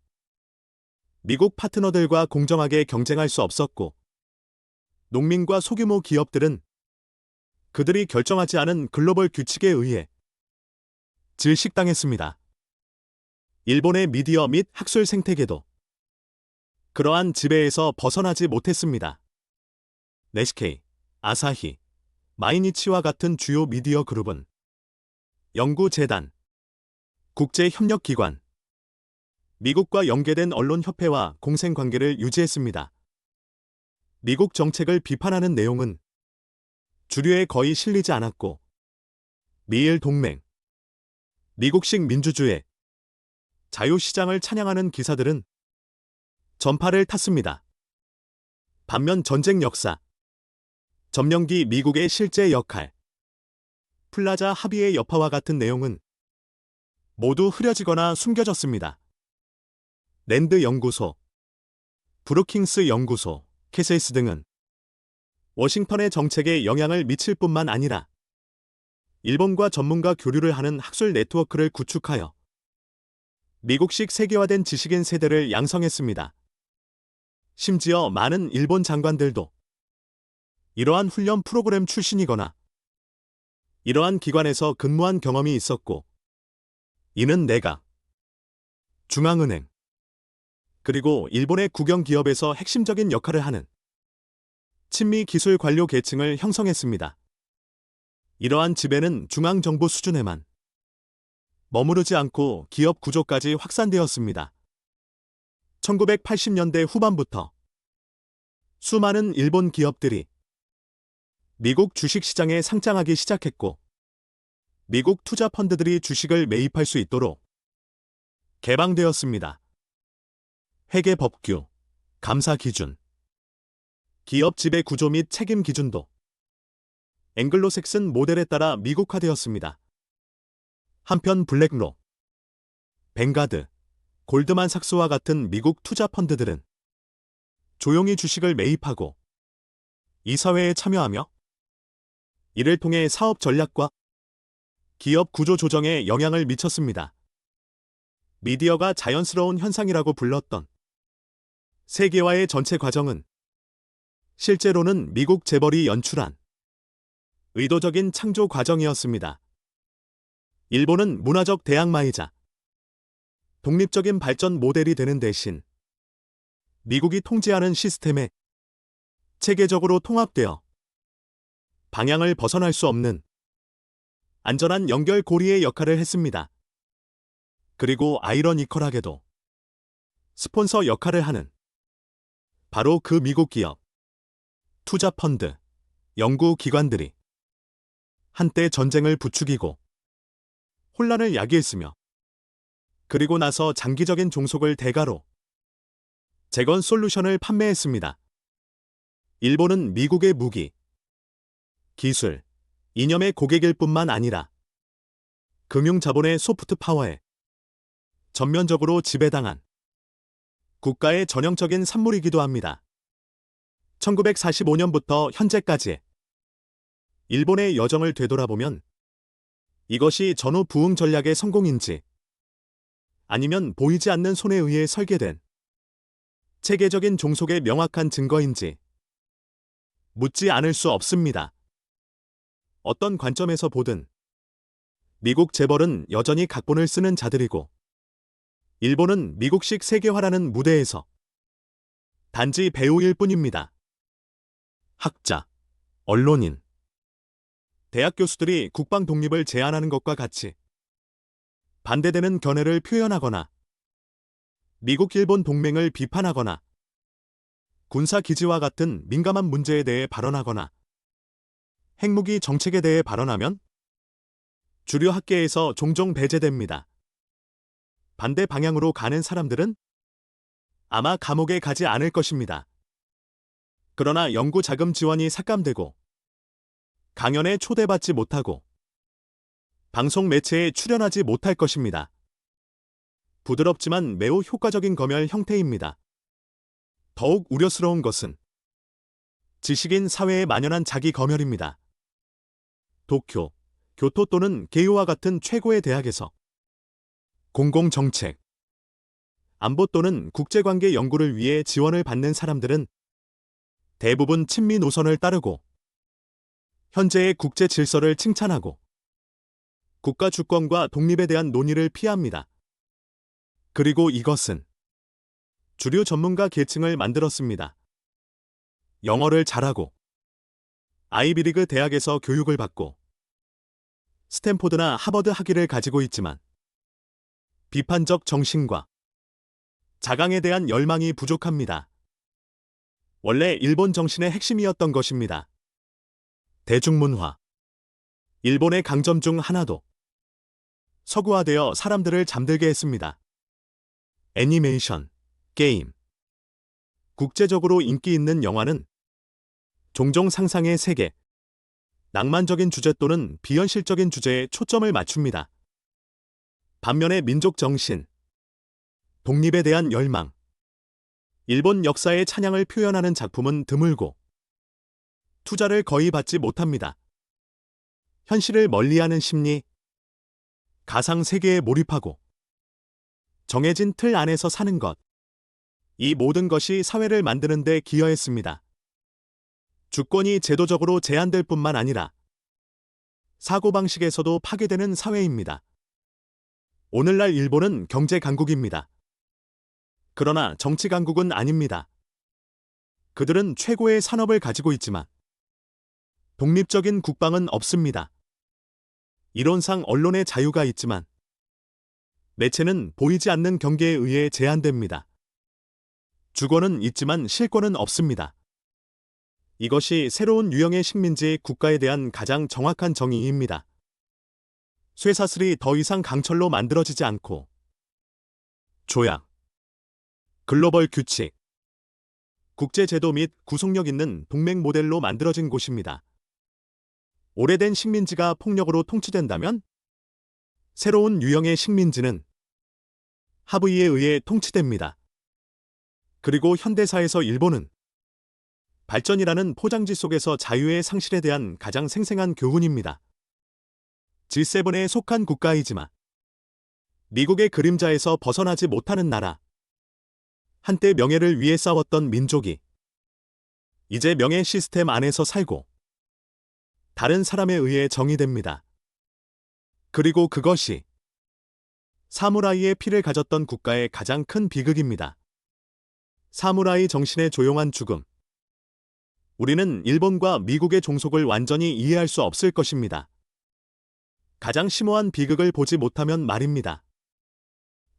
미국 파트너들과 공정하게 경쟁할 수 없었고 농민과 소규모 기업들은 그들이 결정하지 않은 글로벌 규칙에 의해 질식당했습니다. 일본의 미디어 및 학술 생태계도 그러한 지배에서 벗어나지 못했습니다. 네시케이, 아사히, 마이니치와 같은 주요 미디어 그룹은 연구재단, 국제협력기관, 미국과 연계된 언론협회와 공생관계를 유지했습니다. 미국 정책을 비판하는 내용은 주류에 거의 실리지 않았고 미일 동맹, 미국식 민주주의, 자유시장을 찬양하는 기사들은 전파를 탔습니다. 반면 전쟁 역사, 점령기 미국의 실제 역할, 플라자 합의의 여파와 같은 내용은 모두 흐려지거나 숨겨졌습니다. 랜드 연구소, 브루킹스 연구소, 캐세이스 등은 워싱턴의 정책에 영향을 미칠 뿐만 아니라 일본과 전문가 교류를 하는 학술 네트워크를 구축하여 미국식 세계화된 지식인 세대를 양성했습니다. 심지어 많은 일본 장관들도 이러한 훈련 프로그램 출신이거나 이러한 기관에서 근무한 경험이 있었고 이는 내각, 중앙은행, 그리고 일본의 국영기업에서 핵심적인 역할을 하는 친미 기술 관료 계층을 형성했습니다. 이러한 지배는 중앙정부 수준에만 머무르지 않고 기업 구조까지 확산되었습니다. 1980년대 후반부터 수많은 일본 기업들이 미국 주식시장에 상장하기 시작했고 미국 투자 펀드들이 주식을 매입할 수 있도록 개방되었습니다. 회계 법규, 감사 기준, 기업 지배 구조 및 책임 기준도 앵글로색슨 모델에 따라 미국화되었습니다. 한편 블랙록, 뱅가드, 골드만삭스와 같은 미국 투자 펀드들은 조용히 주식을 매입하고 이사회에 참여하며 이를 통해 사업 전략과 기업 구조 조정에 영향을 미쳤습니다. 미디어가 자연스러운 현상이라고 불렀던 세계화의 전체 과정은 실제로는 미국 재벌이 연출한 의도적인 창조 과정이었습니다. 일본은 문화적 대항마이자 독립적인 발전 모델이 되는 대신 미국이 통제하는 시스템에 체계적으로 통합되어 방향을 벗어날 수 없는 안전한 연결고리의 역할을 했습니다. 그리고 아이러니컬하게도 스폰서 역할을 하는 바로 그 미국 기업, 투자 펀드, 연구기관들이 한때 전쟁을 부추기고 혼란을 야기했으며 그리고 나서 장기적인 종속을 대가로 재건 솔루션을 판매했습니다. 일본은 미국의 무기, 기술, 이념의 고객일 뿐만 아니라 금융 자본의 소프트 파워에 전면적으로 지배당한 국가의 전형적인 산물이기도 합니다. 1945년부터 현재까지 일본의 여정을 되돌아보면 이것이 전후 부흥 전략의 성공인지 아니면 보이지 않는 손에 의해 설계된 체계적인 종속의 명확한 증거인지 묻지 않을 수 없습니다. 어떤 관점에서 보든 미국 재벌은 여전히 각본을 쓰는 자들이고 일본은 미국식 세계화라는 무대에서 단지 배우일 뿐입니다. 학자, 언론인, 대학 교수들이 국방 독립을 제안하는 것과 같이 반대되는 견해를 표현하거나 미국-일본 동맹을 비판하거나 군사기지와 같은 민감한 문제에 대해 발언하거나 핵무기 정책에 대해 발언하면 주류 학계에서 종종 배제됩니다. 반대 방향으로 가는 사람들은 아마 감옥에 가지 않을 것입니다. 그러나 연구 자금 지원이 삭감되고 강연에 초대받지 못하고 방송 매체에 출연하지 못할 것입니다. 부드럽지만 매우 효과적인 검열 형태입니다. 더욱 우려스러운 것은 지식인 사회에 만연한 자기 검열입니다. 도쿄, 교토 또는 게이오와 같은 최고의 대학에서 공공정책, 안보 또는 국제관계 연구를 위해 지원을 받는 사람들은 대부분 친미 노선을 따르고 현재의 국제 질서를 칭찬하고 국가 주권과 독립에 대한 논의를 피합니다. 그리고 이것은 주류 전문가 계층을 만들었습니다. 영어를 잘하고 아이비리그 대학에서 교육을 받고 스탠포드나 하버드 학위를 가지고 있지만 비판적 정신과 자강에 대한 열망이 부족합니다. 원래 일본 정신의 핵심이었던 것입니다. 대중문화. 일본의 강점 중 하나도 서구화되어 사람들을 잠들게 했습니다. 애니메이션, 게임. 국제적으로 인기 있는 영화는 종종 상상의 세계, 낭만적인 주제 또는 비현실적인 주제에 초점을 맞춥니다. 반면에 민족 정신, 독립에 대한 열망, 일본 역사의 찬양을 표현하는 작품은 드물고 투자를 거의 받지 못합니다. 현실을 멀리하는 심리, 가상 세계에 몰입하고 정해진 틀 안에서 사는 것, 이 모든 것이 사회를 만드는 데 기여했습니다. 주권이 제도적으로 제한될 뿐만 아니라 사고방식에서도 파괴되는 사회입니다. 오늘날 일본은 경제 강국입니다. 그러나 정치 강국은 아닙니다. 그들은 최고의 산업을 가지고 있지만 독립적인 국방은 없습니다. 이론상 언론의 자유가 있지만 매체는 보이지 않는 경계에 의해 제한됩니다. 주권은 있지만 실권은 없습니다. 이것이 새로운 유형의 식민지 국가에 대한 가장 정확한 정의입니다. 쇠사슬이 더 이상 강철로 만들어지지 않고 조약, 글로벌 규칙, 국제제도 및 구속력 있는 동맹 모델로 만들어진 곳입니다. 오래된 식민지가 폭력으로 통치된다면 새로운 유형의 식민지는 합의에 의해 통치됩니다. 그리고 현대사에서 일본은 발전이라는 포장지 속에서 자유의 상실에 대한 가장 생생한 교훈입니다. G7에 속한 국가이지만 미국의 그림자에서 벗어나지 못하는 나라. 한때 명예를 위해 싸웠던 민족이 이제 명예 시스템 안에서 살고 다른 사람에 의해 정의됩니다. 그리고 그것이 사무라이의 피를 가졌던 국가의 가장 큰 비극입니다. 사무라이 정신의 조용한 죽음. 우리는 일본과 미국의 종속을 완전히 이해할 수 없을 것입니다. 가장 심오한 비극을 보지 못하면 말입니다.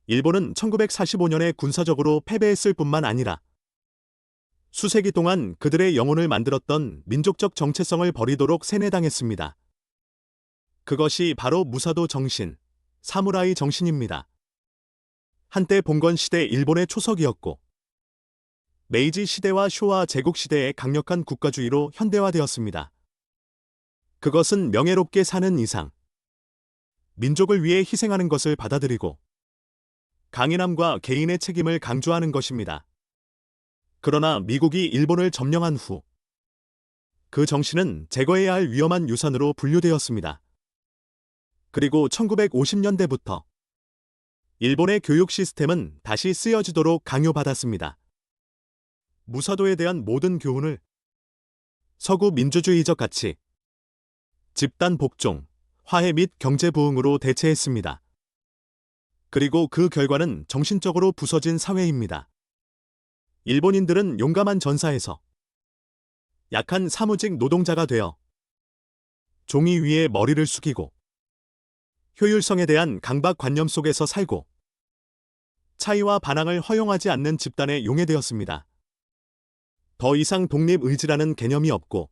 일본은 1945년에 군사적으로 패배했을 뿐만 아니라 수세기 동안 그들의 영혼을 만들었던 민족적 정체성을 버리도록 세뇌당했습니다. 그것이 바로 무사도 정신, 사무라이 정신입니다. 한때 봉건 시대 일본의 초석이었고 메이지 시대와 쇼와 제국 시대의 강력한 국가주의로 현대화되었습니다. 그것은 명예롭게 사는 이상 민족을 위해 희생하는 것을 받아들이고 강인함과 개인의 책임을 강조하는 것입니다. 그러나 미국이 일본을 점령한 후 그 정신은 제거해야 할 위험한 유산으로 분류되었습니다. 그리고 1950년대부터 일본의 교육 시스템은 다시 쓰여지도록 강요받았습니다. 무사도에 대한 모든 교훈을 서구 민주주의적 가치, 집단 복종, 화해 및 경제 부흥으로 대체했습니다. 그리고 그 결과는 정신적으로 부서진 사회입니다. 일본인들은 용감한 전사에서 약한 사무직 노동자가 되어 종이 위에 머리를 숙이고 효율성에 대한 강박관념 속에서 살고 차이와 반항을 허용하지 않는 집단에 용해되었습니다. 더 이상 독립의지라는 개념이 없고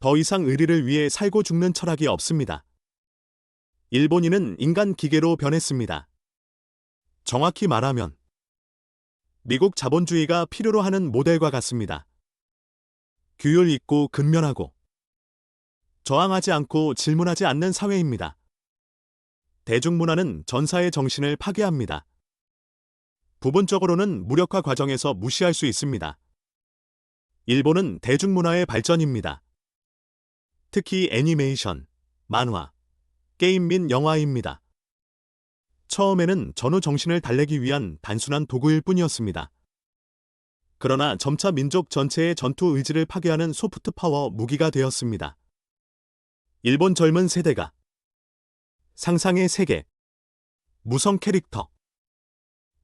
더 이상 의리를 위해 살고 죽는 철학이 없습니다. 일본인은 인간 기계로 변했습니다. 정확히 말하면 미국 자본주의가 필요로 하는 모델과 같습니다. 규율 있고 근면하고 저항하지 않고 질문하지 않는 사회입니다. 대중문화는 전사의 정신을 파괴합니다. 부분적으로는 무력화 과정에서 무시할 수 있습니다. 일본은 대중문화의 발전입니다. 특히 애니메이션, 만화, 게임 및 영화입니다. 처음에는 전후 정신을 달래기 위한 단순한 도구일 뿐이었습니다. 그러나 점차 민족 전체의 전투 의지를 파괴하는 소프트 파워 무기가 되었습니다. 일본 젊은 세대가 상상의 세계, 무성 캐릭터,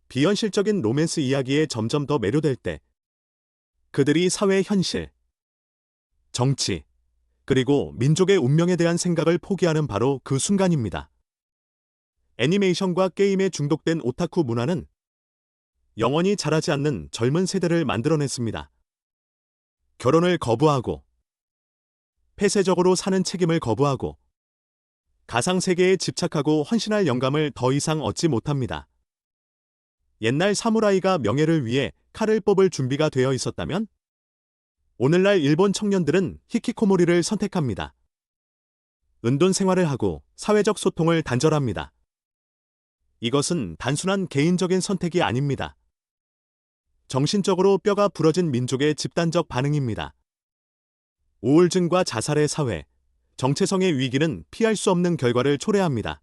비현실적인 로맨스 이야기에 점점 더 매료될 때 그들이 사회의 현실, 정치, 그리고 민족의 운명에 대한 생각을 포기하는 바로 그 순간입니다. 애니메이션과 게임에 중독된 오타쿠 문화는 영원히 자라지 않는 젊은 세대를 만들어냈습니다. 결혼을 거부하고, 폐쇄적으로 사는 책임을 거부하고, 가상세계에 집착하고 헌신할 영감을 더 이상 얻지 못합니다. 옛날 사무라이가 명예를 위해 칼을 뽑을 준비가 되어 있었다면, 오늘날 일본 청년들은 히키코모리를 선택합니다. 은둔 생활을 하고 사회적 소통을 단절합니다. 이것은 단순한 개인적인 선택이 아닙니다. 정신적으로 뼈가 부러진 민족의 집단적 반응입니다. 우울증과 자살의 사회, 정체성의 위기는 피할 수 없는 결과를 초래합니다.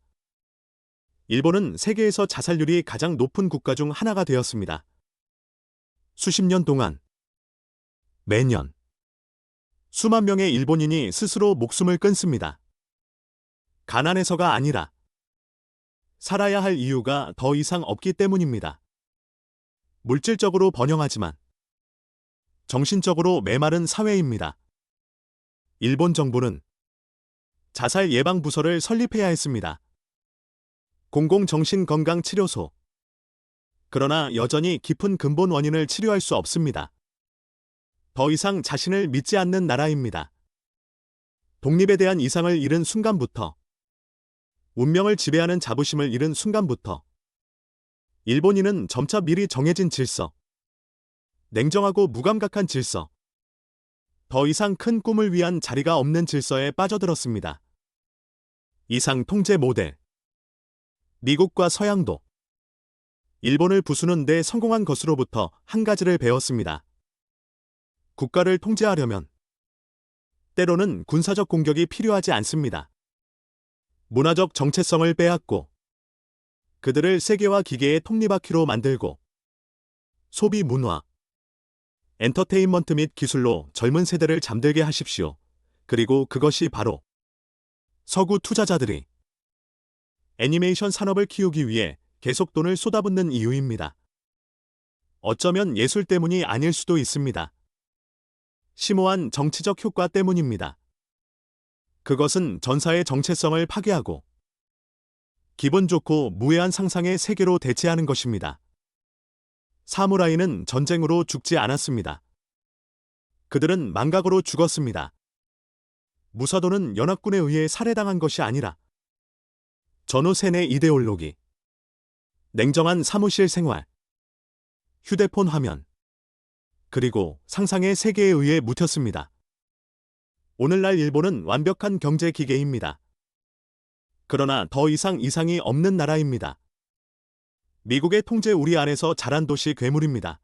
일본은 세계에서 자살률이 가장 높은 국가 중 하나가 되었습니다. 수십 년 동안 매년 수만 명의 일본인이 스스로 목숨을 끊습니다. 가난해서가 아니라 살아야 할 이유가 더 이상 없기 때문입니다. 물질적으로 번영하지만 정신적으로 메마른 사회입니다. 일본 정부는 자살 예방 부서를 설립해야 했습니다. 공공정신건강치료소. 그러나 여전히 깊은 근본 원인을 치료할 수 없습니다. 더 이상 자신을 믿지 않는 나라입니다. 독립에 대한 이상을 잃은 순간부터, 운명을 지배하는 자부심을 잃은 순간부터, 일본인은 점차 미리 정해진 질서, 냉정하고 무감각한 질서, 더 이상 큰 꿈을 위한 자리가 없는 질서에 빠져들었습니다. 이상 통제 모델. 미국과 서양도 일본을 부수는 데 성공한 것으로부터 한 가지를 배웠습니다. 국가를 통제하려면 때로는 군사적 공격이 필요하지 않습니다. 문화적 정체성을 빼앗고 그들을 세계와 기계의 톱니바퀴로 만들고 소비 문화, 엔터테인먼트 및 기술로 젊은 세대를 잠들게 하십시오. 그리고 그것이 바로 서구 투자자들이 애니메이션 산업을 키우기 위해 계속 돈을 쏟아붓는 이유입니다. 어쩌면 예술 때문이 아닐 수도 있습니다. 심오한 정치적 효과 때문입니다. 그것은 전사의 정체성을 파괴하고 기분 좋고 무해한 상상의 세계로 대체하는 것입니다. 사무라이는 전쟁으로 죽지 않았습니다. 그들은 망각으로 죽었습니다. 무사도는 연합군에 의해 살해당한 것이 아니라 전후 세뇌 이데올로기, 냉정한 사무실 생활, 휴대폰 화면, 그리고 상상의 세계에 의해 묻혔습니다. 오늘날 일본은 완벽한 경제 기계입니다. 그러나 더 이상 이상이 없는 나라입니다. 미국의 통제 우리 안에서 자란 도시 괴물입니다.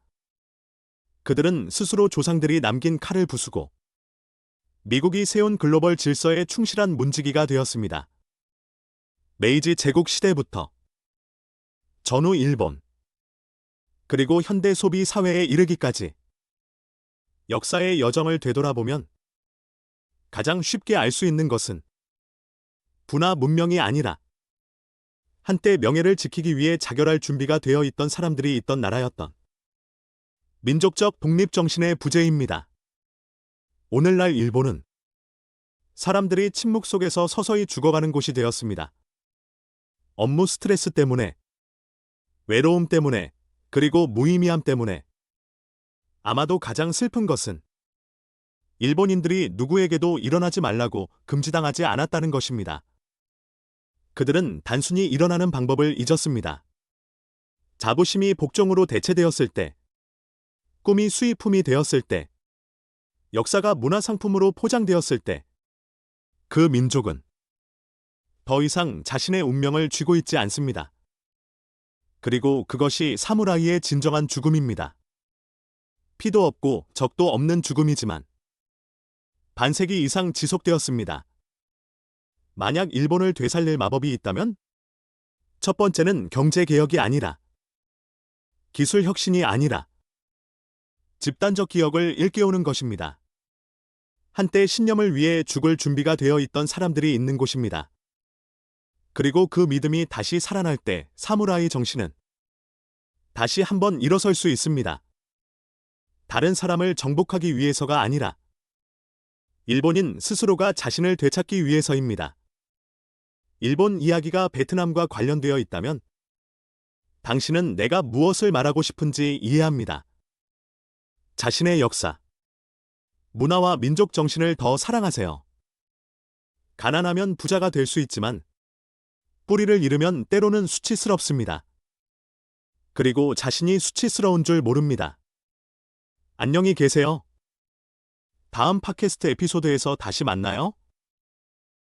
그들은 스스로 조상들이 남긴 칼을 부수고 미국이 세운 글로벌 질서에 충실한 문지기가 되었습니다. 메이지 제국 시대부터 전후 일본, 그리고 현대 소비 사회에 이르기까지 역사의 여정을 되돌아보면 가장 쉽게 알 수 있는 것은 분화 문명이 아니라 한때 명예를 지키기 위해 자결할 준비가 되어 있던 사람들이 있던 나라였던 민족적 독립정신의 부재입니다. 오늘날 일본은 사람들이 침묵 속에서 서서히 죽어가는 곳이 되었습니다. 업무 스트레스 때문에, 외로움 때문에, 그리고 무의미함 때문에. 아마도 가장 슬픈 것은 일본인들이 누구에게도 일어나지 말라고 금지당하지 않았다는 것입니다. 그들은 단순히 일어나는 방법을 잊었습니다. 자부심이 복종으로 대체되었을 때, 꿈이 수입품이 되었을 때, 역사가 문화상품으로 포장되었을 때, 그 민족은 더 이상 자신의 운명을 쥐고 있지 않습니다. 그리고 그것이 사무라이의 진정한 죽음입니다. 피도 없고 적도 없는 죽음이지만 반세기 이상 지속되었습니다. 만약 일본을 되살릴 마법이 있다면 첫 번째는 경제개혁이 아니라, 기술혁신이 아니라 집단적 기억을 일깨우는 것입니다. 한때 신념을 위해 죽을 준비가 되어 있던 사람들이 있는 곳입니다. 그리고 그 믿음이 다시 살아날 때 사무라이 정신은 다시 한번 일어설 수 있습니다. 다른 사람을 정복하기 위해서가 아니라 일본인 스스로가 자신을 되찾기 위해서입니다. 일본 이야기가 베트남과 관련되어 있다면 당신은 내가 무엇을 말하고 싶은지 이해합니다. 자신의 역사, 문화와 민족 정신을 더 사랑하세요. 가난하면 부자가 될 수 있지만 뿌리를 잃으면 때로는 수치스럽습니다. 그리고 자신이 수치스러운 줄 모릅니다. 안녕히 계세요. 다음 팟캐스트 에피소드에서 다시 만나요.